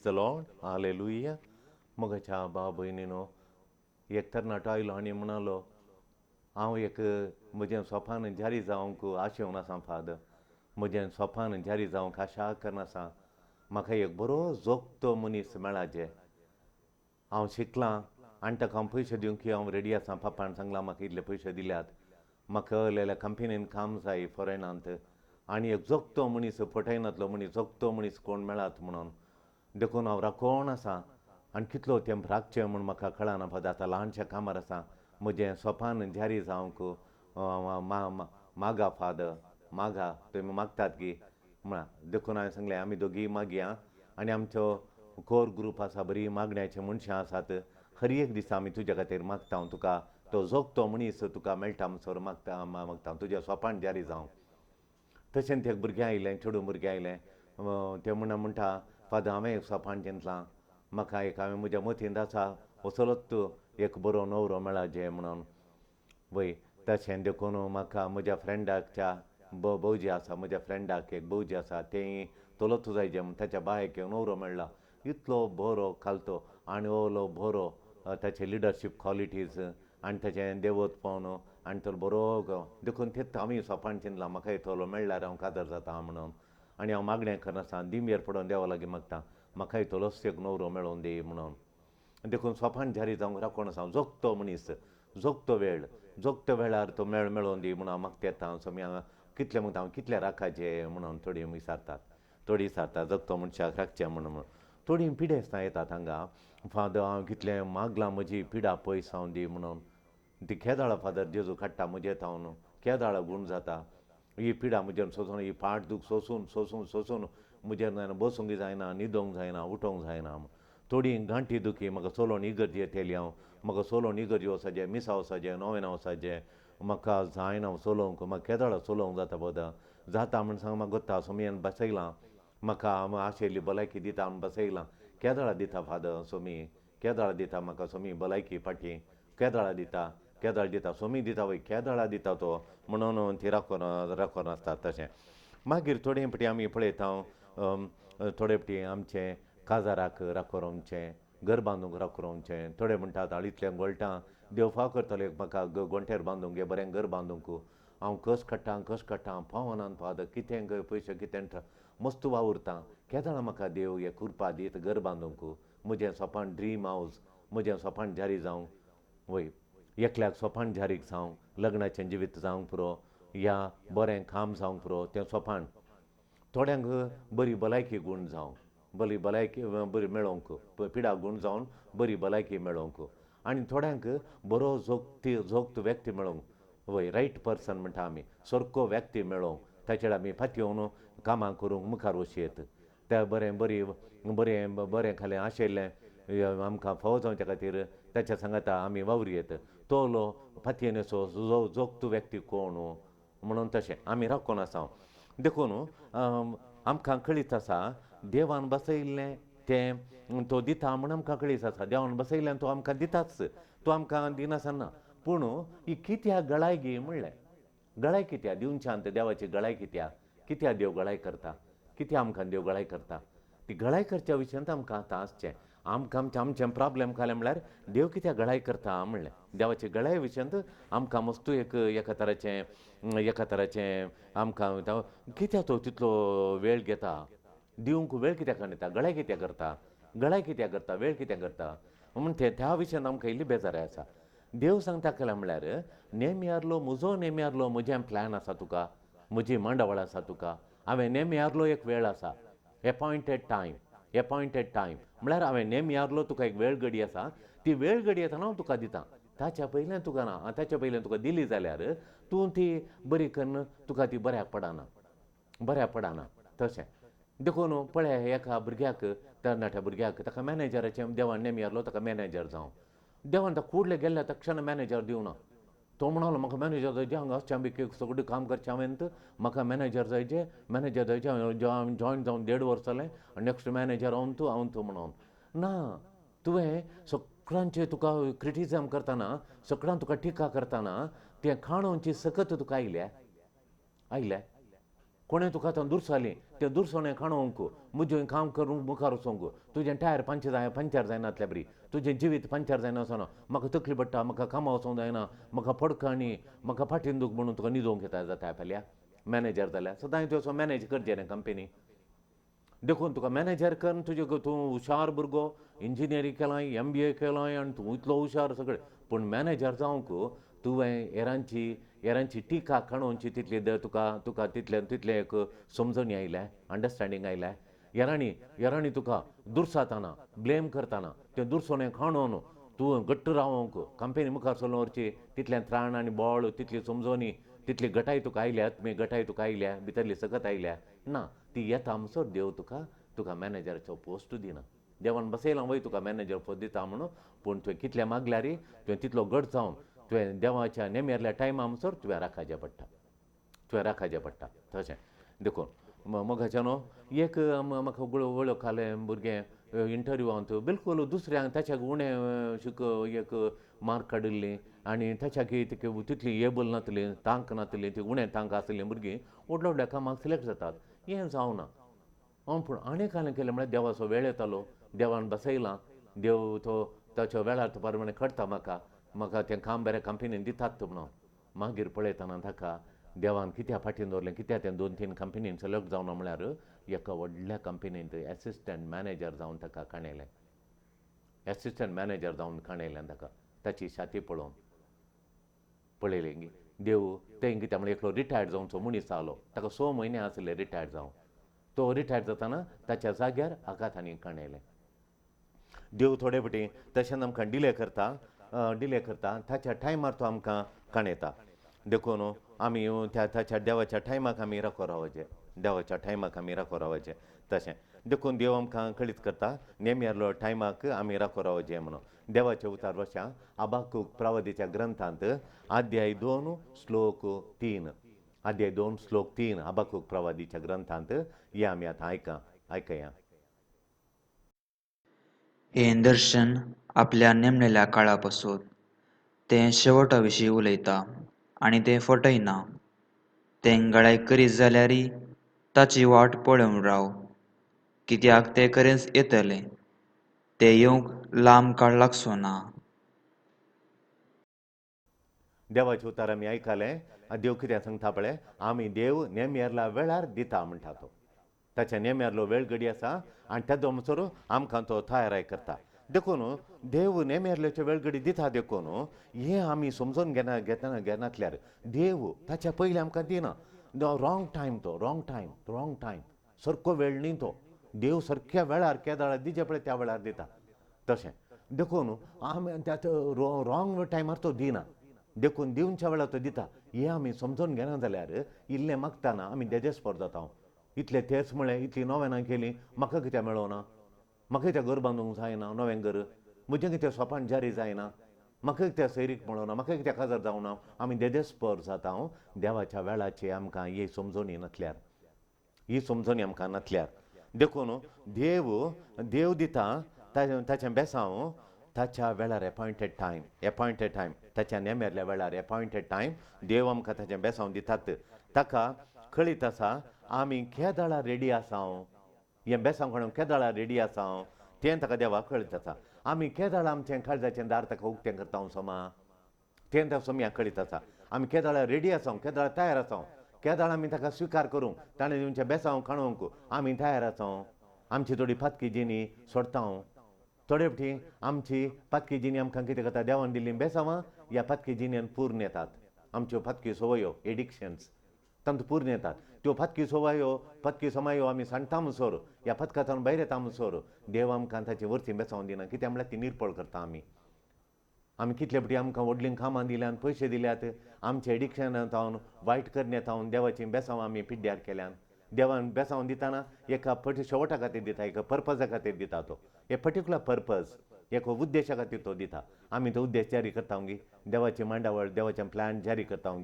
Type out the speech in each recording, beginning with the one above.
The Lord, hallelujah. मोगाच्या भाव भयणीनो, एक तरणाटो आयलो आनी म्हणलो हांव एक म्हजें सोपान जारी जावंक आशेवन आसां फादर. म्हजें सोपान जारी जावंक आशा करनासां. म्हाका एक बरो जोगतो मनीस मेळाचे. हांव शिकलां आनी ताका हांव पयशे दिवंक हांव रेडी आसां. पापान सांगलां म्हाका इतले पयशे दिल्यात. म्हाका असलेल्या कंपनीन काम जाय फॉरेनांत आनी एक जोगतो मनीस फटयनातलो मनीस जोगतो मनीस कोण मेळात म्हणून देखून हांव राखोण आसां आनी कितलो तेंप राखचें म्हूण म्हाका कळना. फादर आतां ल्हानशें कामार आसां. म्हजें सोपान जारी जावंक मागा फादर, मागा, तुमी मागतात की म्हळ्यार देखून हांवें सांगलें आमी दोगी मागया. आनी आमचो कोर ग्रूप आसा, बरी मागण्याची मनशां आसात. हर एक दिसा आमी तुजे खातीर मागता. हांव तुका तो जोगतो मनीस तुका मेळटा म्हणसर मागता तुजें सोपान जारी जावं. तशेंच एक भुरगें आयलें, चेडूं भुरगें आयलें. तें म्हणटा फादर हांवें एक सोपान चिंतलां. म्हाका एक हांवें म्हज्या मतींत आसा असलोच एक बरो नवरो मेळाचे म्हणून. वय तशें देखून म्हाका म्हज्या फ्रेंडाच्या भोवजी आसा, म्हज्या फ्रेंडाक एक भोवजी आसा, तें तोलोच जायचे म्हूण ताच्या बायक एक नवरो मेळ्ळा. इतलो बरो कालतो आनी ओलो बरो ताचे लिडरशीप क्वॉलिटीज आनी ताचें देवतपण आनी तो बरो देखून तें आमी सोपान चिंतलां म्हाका तोलो मेळ्ळ्यार हांव कादर जाता म्हणून. आनी हांव मागणें करनासां, दिम्येर पडोवन देवा लागीं मागता म्हाकाय तोलोच एक नवरो मेळोवन दी म्हणून. देखून सोपान जारी जावंक राखोण आसा. जोगतो मनीस, जोगतो वेळार तो मेळोवन दी म्हणून हांव मागता येता. सो हांव कितलें म्हणटा हांव कितलें राखाचें म्हणून थोडीं विचारतात जोगतो मनशाक राखचें म्हणून. थोडीं पिडेस्तां येतात हांगा. फादर हांव कितलें मागलां म्हजी पिडा पयस जावन दी म्हणून. ती केदाळा फादर जेजू काडटा म्हजे थावन केदाळा गूण जाता. ही पिडा म्हजेर सोंसून, ही पाट दूख सोंसून म्हजेर बसूंक जायना, न्हिदोंक जायना, उठोंक जायना. थोडीं गांठी दुखी म्हाका चलोन इगर्जे येतली. हांव म्हाका चलोन इगर्जे वचचें, मिसा वचचें, नोवेना वचचें. म्हाका जायना चलोवंक, म्हाका केदाळा चलोवंक जाता फादर. जाता म्हूण सांग म्हाका कोत्ता. सोमयेन बसयलां म्हाका आशिल्ली भलायकी दिता म्हूण बसयलां. केदाळा दिता फादर सोमी, केदाळा दिता म्हाका सोमी भलायकी फाटीं. केदाळा दिता सोमी दिता वय केदाळा दिता तो म्हणून ती राखोन आसता तशें. मागीर थोडे फावटी आमी पळयता थोडे फावटी आमचें काजाराक राखोवचें, घर बांदूंक राखोवचें. थोडे म्हणटात इतलें गोल्टां देव फाव करतले म्हाका गोंठ्यार बांदूंक गे बरें घर बांदूंक. हांव कस काडटां पावनान फादर कितें पयशे कितें मस्त वावुरतां. केदाळा म्हाका देव हे कुरपा दीत घर बांदूंक. म्हजें सोपान ड्रीम हावज, म्हजें सोपान जारी जावं. वय एकल्याक सोपान जारी जावं, लग्नाचें जिवीत जावंक पुरो, या बरें काम जावंक पुरो तें सोपान. थोड्यांक बरी भलायकी गूण जावं, बरी भलायकी बरी मेळोवंक, पिडा गूण जावन बरी भलायकी मेळोवंक. आनी थोड्यांक बरो जोगतो व्यक्ती मेळोवंक. वय रायट पर्सन म्हणटा आमी, सारको व्यक्ती मेळोवंक. ताचेर आमी फाटीं येवन कामां करूंक मुखार वचयत. त्या बरें खालें आशिल्लें आमकां फावो जावचे खातीर ताच्या सांगाता आमी वावरयत. तो फातयेन असो जोगतो व्यक्ती कोण म्हणून तशें आमी राखोन आसा. देखून आमकां कळीत आसा देवान बसयल्लें तें तो दिता म्हूण आमकां कळीत आसा. देवान बसयल्लें तो आमकां दिताच, तो आमकां दिनासना. पूण ही कित्याक गळाय गी म्हणलें, गळाय कित्याक दिवच्यान देवाची गळाय कित्याक देव गळाय करता, कित्याक आमकां देव गळाय करता. ती गळाय करच्या विशयांत आमकां आतां आसचें. आमकां आमचें प्रॉब्लेम जालें म्हळ्यार देव कित्याक गळाय करता म्हणलें. देवाचे गळाय विशयांत आमकां मस्तू एका तराचें आमकां कित्याक तो तितलो वेळ घेता, दिवंक वेळ कित्याक दिता, गळाय कित्याक करता, वेळ कित्याक करता म्हूण त्या विशयांत आमकां इल्ली बेजाराय आसा. देव सांगता केलें म्हळ्यार म्हजो नेम्यारलो म्हजें प्लॅन आसा तुका, म्हजी मांडावळ आसा तुका. हांवें नेम्यारलो एक वेळ आसा, एपॉयंटेड टायम म्हळ्यार हांवें नेम्यारलो तुका एक वेळ घडी आसा. ती वेळ घडी येतना हांव तुका दितां. ताच्या पयलें तुका ना. ताच्या पयलें तुका दिली जाल्यार तूं ती बरी करून तुका ती बऱ्याक पडना तशें. देखून पळय एका भुरग्याक, तरणाट्या भुरग्याक ताका मॅनेजराचें देवान नेम्यारलो ताका मॅनेजर जावं. देवान ताका कुडले गेल्ल्या तक्षण मॅनेजर दिवना. तो म्हणलो म्हाका मॅनेजर जायचे, हांगा आसचें सगळें काम करचें हांवें, म्हाका मॅनेजर जायचें हांवें जॉयन जावन 1.5 वर्स जालें आनी नॅक्स्ट मॅनेजर हांव तूं म्हणून. ना, तुवें सगळ्यांचें तुका क्रिटिसिजम करतना, सगळ्यांक तुका टिका करतना तें खाणोवची सकत तुका आयल्या. कोणें तुका आतां दुरसाली तें दुरसोणें खाणोवंक म्हजें काम करून मुखार वचोंक तुजें टायर पंचर जायनातल्या बरी तुजें जिवीत पंचर जायनासतना म्हाका तकली पडटा म्हाका कामां वचोंक जायना म्हाका पडकांनी म्हाका फाटीन दूख म्हणून तुका न्हिदोवंक येता जाता फाल्यां मॅनेजर जाल्यार सदांच तूं वचून मॅनेज करचें न्ही कंपनी देखून तुका मॅनेजर कर तुजें तूं हुशार भुरगो इंजिनियरींग केलां MBA केलां आनी तूं इतलो हुशार सगळें पूण मॅनेजर जावंक तुवें हेरांची टिका काणोवची तितली तुका तुका तितलें एक समजणी आयल्या अंडरस्टँडींग आयल्या हेरांनी तुका दुरसातना ब्लेम करतना तें दुरसोणें खाणोवन तूं घट्ट रावंक कंपनी मुखार चलोवन व्हरची तितलें त्राण आनी बळ तितली समजणी तितली गटाय तुका आयल्यात गटाय तुका आयल्या भितरली सकत आयल्या ना ती येता म्हणसर देव तुका मॅनेजराचो पोस्ट दिना देवान बसयलां वय तुका मॅनेजर पोस्ट दिता म्हणून पूण तुवें कितलें मागल्यार तुवें तितलो घट जावन तुवें देवाच्या नेमेरल्या टायमा म्हणसर तुवें राखाचें पडटा तशें देखून मोगाच्या न्हू एक म्हाका वळखालें भुरगें इंटरव्यूवांत बिलकूल दुसऱ्यांक ताच्याक उणें एक मार्क काडिल्लीं आनी ताच्याक तितली एबल नासली तांक नासली ती उणें तांक आसलेलीं भुरगीं व्हडल्या कामाक सिलेक्ट जातात हें जावना पूण आनी कांय केलें म्हळ्यार देवाचो वेळ येतालो देवान बसयलां देव ताच्या वेळार तो प्रमाणे करता म्हाका तें काम बरें कंपनीन दितात म्हणून मागीर पळयतना ताका देवान कित्या फाटीन दवरलें कित्या तें 2-3 कंपनीन सिलेक्ट जावना म्हळ्यार एका व्हडल्या कंपनीन एसिस्टंट मॅनेजर जावन ताका काणयलें ताका ताची छाती पळयलें देव तें कित्याक म्हळ्यार एकलो रिटायर्ड जावचो मनीस आसलो ताका 6 म्हयने आसले रिटायर्ड जावन तो रिटायर्ड जातना ताच्या जाग्यार आकाथानी काणयलें देव थोडे फावटी तशेंच आमकां डिले करता ताच्या टायमार तो आमकां काणयता देखून आमी ताच्या देवाच्या टायमाक आमी राखो रावचें तशें देखून देव आमकां कळीत करता नेम्यारलो टायमाक आमी राखो रावचें म्हणून देवाचे उतार वर्षा हबाकूक प्रवादीच्या ग्रंथांत अध्याय 2 श्लोक 3 हबाकूक प्रवादीच्या ग्रंथांत हें आमी आतां आयकया हें दर्शन आपल्या नेमलेल्या काळापासून तें शेवटा विशीं उलयता आनी तें फटयना तें गळाय करीत जाल्यारय ताची वाट पळोवन राव कित्याक तें खरेंच येतलें तें येवंक लांब काळ लागचो ना देवाचें उतार आमी आयकलें देव कितें सांगता पळय आमी देव नेम्यारल्या वेळार दिता म्हणटा तो ताच्या नेम्यारलो वेळ घडी आसा आनी तेदो म्हणसर आमकां तो तयाराय करता देखून देव नेम्यारल्याच्यो वेळ घडी दिता देखून हें आमी समजून घेनातल्यार देव ताच्या पयलीं आमकां दिना रॉंग टायम सारको वेळ न्ही तो देव सारक्या वेळार केदाळार दिजे पळय त्या वेळार दिता तशें देखून आमी रॉंग टायमार तो दिना देखून दिवच्या वेळार तो दिता हें आमी समजून घेना जाल्यार इल्लें मागतना आमी देदेस्पर जाता इतलें तेंच म्हळें इतलीं नोवेनां केलीं म्हाका कित्याक मेळोना म्हाका कित्याक घर बांदूंक जायना नवें घर म्हजें कित्याक सोपान जारी जायना म्हाका कित्याक सैरीक मेळोना म्हाका कित्याक हजर जावना आमी देदेस्पर जाता देवाच्या वेळाची आमकां ही समजणी आमकां नासल्यार देखून देव दिता ताचें बेसांव ताच्या वेळार एपॉयंटेड टायम ताच्या नेम्यारल्या वेळार एपॉयंटेड टायम देव आमकां ताचें बेसांव दितात ताका कळीत आसा आमी केदाळा रेडी आसा हें बेसांव कोण केदाळा रेडी आसा तें ताका देवाक कळीत आसा आमी केदाळा आमचें काळजाचें दार ताका उक्तें करता सोमा तें त्या सोम्याक कळीत आसा आमी केदाळा रेडी आसा केदाळा तयार आसा केदाळ आमी ताका स्विकार करूंक ताणें तुमचें बेसांव काणोवंक आमी तयार आसा आमची थोडी पातकी जिणी सोडता थोडे फावटी आमची पातकी जिणी आमकां कितें करता देवान दिल्लीं बेसांवां ह्या पातकी जिणेन पूर्ण येतात आमच्यो पातकी सवयो एडिक्शन्स तांकां पूर्ण येतात त्यो पातकी समायो आमी सांडटा म्हणसर ह्या पथकांतल्यान भायर येता म्हणसर देव आमकां ताची वर्ती बेसांव दिना कित्याक म्हळ्यार ती निरपळ करता आमी कितले फावटी आमकां व्हडलीं कामां दिल्यात पयशे दिल्यात आमचे एडिक्शनांत वायट करण्यात देवाची बेसांव आमी पिड्ड्यार केल्यात देवान बेसांव दितना एका शेवटा खातीर दिता एका पर्पजा खातीर दिता तो एक पर्टिक्युलर पर्पज एक उद्देशा खातीर तो दिता आमी तो उद्देश जारी करता देवाची मांडावळ देवाचें प्लॅन जारी करता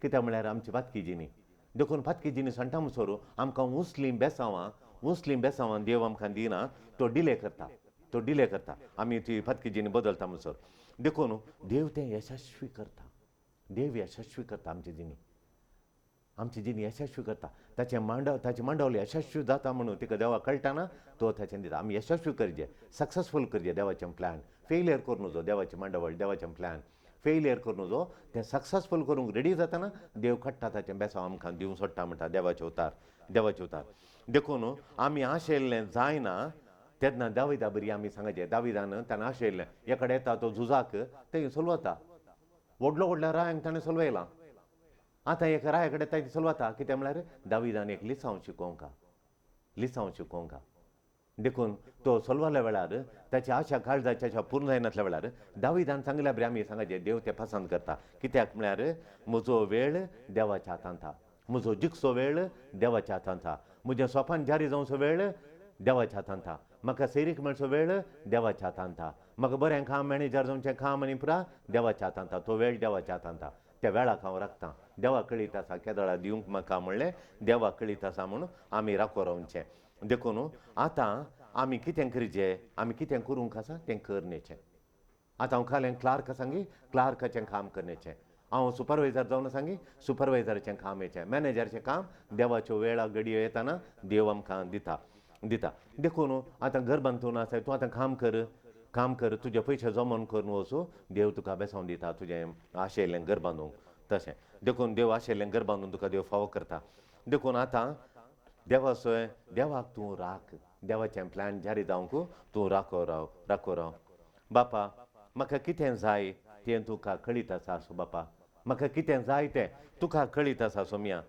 कित्याक म्हळ्यार आमची पातकी जिणी देखून पातकी जिणी सांडटा म्हणसर आमकां उसलीं बेसांवां देव आमकां दिना तो डिले करता आमी ती पातकी जिणी बदलता म्हणसर देखून देव तें यशस्वी करता आमची जिणी आमची जिणी यशस्वी करता ताची मांडवली यशस्वी जाता म्हणून तिका देवा कळटाना तो ताचें दिता आमी यशस्वी करचे सक्सेसफूल करचे देवाचें प्लॅन फेलियर करूं नजो देवाची मांडवळ देवाचें प्लॅन फेलियर करूं नजो तें सक्सेसफूल करूंक रेडी जाताना देव काडटा ताचें बेसांव आमकां दिवंक सोडटा म्हणटा देवाचे उतार देखून आमी आशेल्लें जायना तेन्ना दाविदा बरी आमी सांगचें दाविदान ताणें आशेल्लें एकडे येता तो झुजाक तें सोलवता व्हडल्या रायांक ताणें सोलवयलां आतां एका राया कडेन ताणें सोलवता कितें म्हळ्यार दाविदान एक लिसांव शिकोवंक देखून तो सोलवल्या वेळार ताची आशा काळजाच्या पूर्ण जायनासल्या वेळार दाविदान सांगल्या बरी आमी सांगचें देव तें पसंत करता कित्याक म्हळ्यार म्हजो वेळ देवाच्या हातांत आहा म्हजो जिखसो वेळ देवाच्या हातांत आहा म्हज्या स्वपान जारी जावचो वेळ देवाच्या हातांत आहा म्हाका सैरीक मेळचो वेळ देवाच्या हातांत आहा म्हाका बरें काम मॅनेजर जावचें काम आनी पुरा देवाच्या हातांत आहा तो वेळ देवाच्या हातांत आहा त्या वेळाक हांव राखतां देवा कळीत आसा केदळा दिवंक म्हाका म्हणलें देवा कळीत आसा म्हणून आमी राखो रावचें देखून आतां आमी कितें करचें आमी कितें करूंक आसा तें करनेचें आतां हांव खालें क्लार्क सांगी क्लार्काचें काम करनेचें हांव सुपरवायझर जावन सांगी सुपरवायझराचें काम येचें मॅनेजराचें काम देवाच्यो वेळा घडयो येताना देव आमकां दिता देखून आतां घर बांदून आसा तूं आतां काम कर तुजे पयशे जमोन करून वचूं देव तुका बेसांव दिता तुजें आशेल्लें घर बांदूंक तशें देखून देव आशेल्लें घर बांदून तुका देव फावो करता देखून आतां देवाक तूं राख देवाचें प्लॅन जारी जावंक तूं राखो राव बापा म्हाका कितें जाय तें तुका कळीत आसा सो बापा म्हाका कितें जाय तें तुका कळीत आसा सोम्या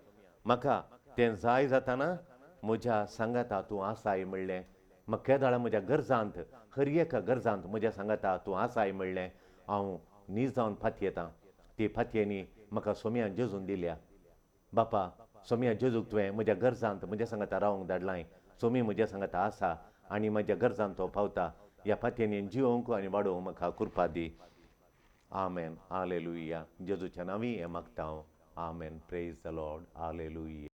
म्हाका तें जाय जाताना म्हज्या सांगाता तूं आसाय म्हणलें म्हाका केदाळा म्हज्या गरजांत हर एका गरजांत म्हज्या सांगाता तूं आसाय म्हणलें हांव न्हीज जावन फाती येतां ती फातयेनी म्हाका सोम्या जेजून दिल्या बापा सोम्या जेजूक तुवें म्हज्या गरजांत म्हज्या सांगाता रावंक धाडलाय सोमी म्हज्या सांगाता आसा आनी म्हज्या गरजांत तो पावता ह्या फातयेनी जिवंक आनी वाडोवंक म्हाका कृपा दी आमेन हालेलुया जेजूच्या नांवी हें मागता हांव आमेन प्रेज द लॉर्ड हालेलुया